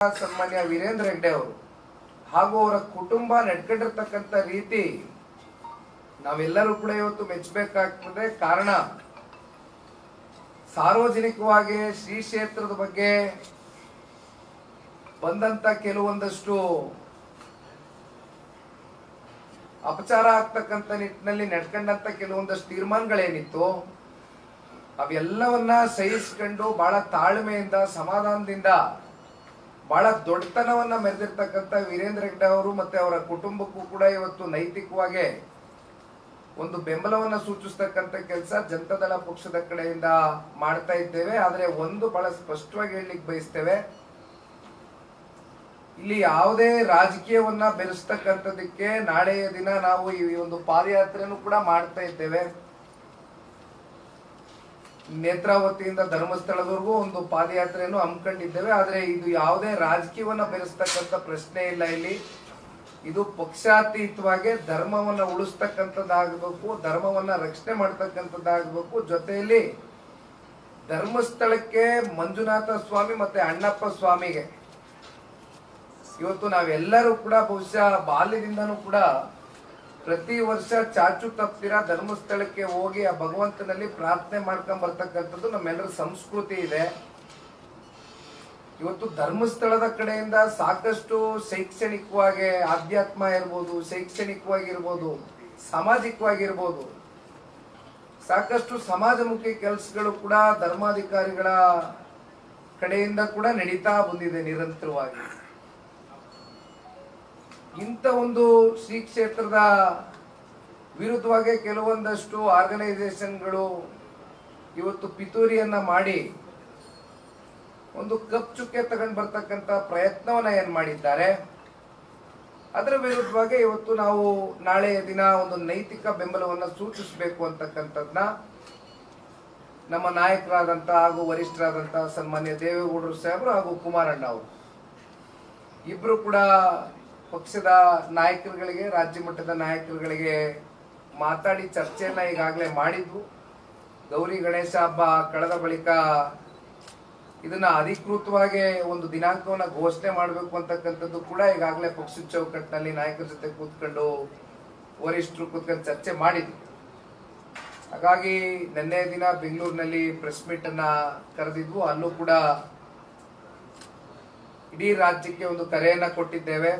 ಸನ್ಮಾನ್ಯ ವೀರೇಂದ್ರ ಹೆಗ್ಡೆ ಅವರು ಹಾಗೂ ಅವರ ಕುಟುಂಬ ನಡ್ಕೊಂಡಿರ್ತಕ್ಕಂಥ ರೀತಿ ನಾವೆಲ್ಲರೂ ಕೂಡ ಇವತ್ತು ಮೆಚ್ಚಬೇಕಾಗ್ತದೆ. ಕಾರಣ ಸಾರ್ವಜನಿಕವಾಗಿ ಶ್ರೀ ಕ್ಷೇತ್ರದ ಬಗ್ಗೆ ಬಂದಂತ ಕೆಲವೊಂದಷ್ಟು ಅಪಚಾರ ಆಗ್ತಕ್ಕಂಥ ನಿಟ್ಟಿನಲ್ಲಿ ನಡ್ಕೊಂಡಂತ ಕೆಲವೊಂದಷ್ಟು ತೀರ್ಮಾನಗಳೇನಿತ್ತು ಅವೆಲ್ಲವನ್ನ ಸಹಿಸಿಕೊಂಡು ಬಹಳ ತಾಳ್ಮೆಯಿಂದ ಸಮಾಧಾನದಿಂದ ಬಹಳ ದೊಡ್ಡತನವನ್ನ ಮೆರೆದಿರ್ತಕ್ಕಂಥ ವೀರೇಂದ್ರ ಹೆಗ್ಡೆ ಅವರು ಮತ್ತೆ ಅವರ ಕುಟುಂಬಕ್ಕೂ ಕೂಡ ಇವತ್ತು ನೈತಿಕವಾಗಿ ಒಂದು ಬೆಂಬಲವನ್ನ ಸೂಚಿಸ್ತಕ್ಕಂಥ ಕೆಲಸ ಜನತಾದಳ ಪಕ್ಷದ ಕಡೆಯಿಂದ ಮಾಡ್ತಾ ಇದ್ದೇವೆ. ಆದ್ರೆ ಒಂದು ಬಹಳ ಸ್ಪಷ್ಟವಾಗಿ ಹೇಳಲಿಕ್ಕೆ ಬಯಸ್ತೇವೆ, ಇಲ್ಲಿ ಯಾವುದೇ ರಾಜಕೀಯವನ್ನ ಬೆರೆಸ್ತಕ್ಕಂಥದಕ್ಕೆ ನಾಳೆಯ ದಿನ ನಾವು ಈ ಒಂದು ಪಾದಯಾತ್ರೆಯನ್ನು ಕೂಡ ಮಾಡ್ತಾ ಇದ್ದೇವೆ. ನೇತ್ರಾವತಿಯಿಂದ ಧರ್ಮಸ್ಥಳದವರೆಗೂ ಒಂದು ಪಾದಯಾತ್ರೆಯನ್ನು ಹಮ್ಮಿಕೊಂಡಿದ್ದೇವೆ. ಆದ್ರೆ ಇದು ಯಾವುದೇ ರಾಜಕೀಯವನ್ನ ಬೆರೆಸ್ತಕ್ಕಂಥ ಪ್ರಶ್ನೆ ಇಲ್ಲ. ಇಲ್ಲಿ ಇದು ಪಕ್ಷಾತೀತವಾಗಿ ಧರ್ಮವನ್ನ ಉಳಿಸ್ತಕ್ಕಂಥದ್ದಾಗಬೇಕು, ಧರ್ಮವನ್ನ ರಕ್ಷಣೆ ಮಾಡ್ತಕ್ಕಂಥದ್ದಾಗಬೇಕು. ಜೊತೆಯಲ್ಲಿ ಧರ್ಮಸ್ಥಳಕ್ಕೆ ಮಂಜುನಾಥ ಸ್ವಾಮಿ ಮತ್ತೆ ಅಣ್ಣಪ್ಪ ಸ್ವಾಮಿಗೆ ಇವತ್ತು ನಾವೆಲ್ಲರೂ ಕೂಡ ಬಹುಶಃ ಬಾಲ್ಯದಿಂದನೂ ಕೂಡ ಪ್ರತಿ ವರ್ಷ ಚಾಚು ತಪ್ಪಿರ ಧರ್ಮಸ್ಥಳಕ್ಕೆ ಹೋಗಿ ಆ ಭಗವಂತನಲ್ಲಿ ಪ್ರಾರ್ಥನೆ ಮಾಡ್ಕೊಂಡ್ ಬರ್ತಕ್ಕಂಥದ್ದು ನಮ್ಮೆಲ್ಲರ ಸಂಸ್ಕೃತಿ ಇದೆ. ಇವತ್ತು ಧರ್ಮಸ್ಥಳದ ಕಡೆಯಿಂದ ಸಾಕಷ್ಟು ಶೈಕ್ಷಣಿಕವಾಗಿ ಆಧ್ಯಾತ್ಮ ಇರ್ಬೋದು, ಶೈಕ್ಷಣಿಕವಾಗಿರ್ಬೋದು, ಸಾಮಾಜಿಕವಾಗಿರ್ಬೋದು ಸಾಕಷ್ಟು ಸಮಾಜಮುಖಿ ಕೆಲಸಗಳು ಕೂಡ ಧರ್ಮಾಧಿಕಾರಿಗಳ ಕಡೆಯಿಂದ ಕೂಡ ನಡೀತಾ ಬಂದಿದೆ ನಿರಂತರವಾಗಿ. ಇಂಥ ಒಂದು ಶ್ರೀ ಕ್ಷೇತ್ರದ ವಿರುದ್ಧವಾಗಿ ಕೆಲವೊಂದಷ್ಟು ಆರ್ಗನೈಸೇಷನ್ಗಳು ಇವತ್ತು ಪಿತೂರಿಯನ್ನ ಮಾಡಿ ಒಂದು ಕಪ್ ಚುಕ್ಕೆ ತಗೊಂಡು ಬರ್ತಕ್ಕಂಥ ಪ್ರಯತ್ನವನ್ನ ಏನ್ ಮಾಡಿದ್ದಾರೆ. ಅದರ ವಿರುದ್ಧವಾಗಿ ಇವತ್ತು ನಾವು ನಾಳೆಯ ದಿನ ಒಂದು ನೈತಿಕ ಬೆಂಬಲವನ್ನ ಸೂಚಿಸಬೇಕು ಅಂತಕ್ಕಂಥದ್ನ ನಮ್ಮ ನಾಯಕರಾದಂತ ಹಾಗೂ ವರಿಷ್ಠರಾದಂತ ಸನ್ಮಾನ್ಯ ದೇವೇಗೌಡರು ಸಾಹೇಬರು ಹಾಗೂ ಕುಮಾರಣ್ಣ ಅವರು ಇಬ್ರು ಕೂಡ ಪಕ್ಷದ ನಾಯಕರುಗಳಿಗೆ, ರಾಜ್ಯ ಮಟ್ಟದ ನಾಯಕರುಗಳಿಗೆ ಮಾತಾಡಿ ಚರ್ಚೆಯನ್ನ ಈಗಾಗಲೇ ಮಾಡಿದ್ವು. ಗೌರಿ ಗಣೇಶ ಹಬ್ಬ ಕಳೆದ ಬಳಿಕ ಇದನ್ನ ಅಧಿಕೃತವಾಗಿ ಒಂದು ದಿನಾಂಕವನ್ನ ಘೋಷಣೆ ಮಾಡಬೇಕು ಅಂತಕ್ಕಂಥದ್ದು ಕೂಡ ಈಗಾಗಲೇ ಪಕ್ಷದ ಚೌಕಟ್ಟಿನಲ್ಲಿ ನಾಯಕರ ಜೊತೆ ಕೂತ್ಕೊಂಡು ವರಿಷ್ಠರು ಕೂತ್ಕೊಂಡು ಚರ್ಚೆ ಮಾಡಿದ್ವಿ. ಹಾಗಾಗಿ ನಿನ್ನೆ ದಿನ ಬೆಂಗಳೂರಿನಲ್ಲಿ ಪ್ರೆಸ್ ಮೀಟ್ ಅನ್ನ ಕರೆದಿದ್ವು. ಅಲ್ಲೂ ಕೂಡ ಇಡೀ ರಾಜ್ಯಕ್ಕೆ ಒಂದು ಕರೆಯನ್ನ ಕೊಟ್ಟಿದ್ದೇವೆ.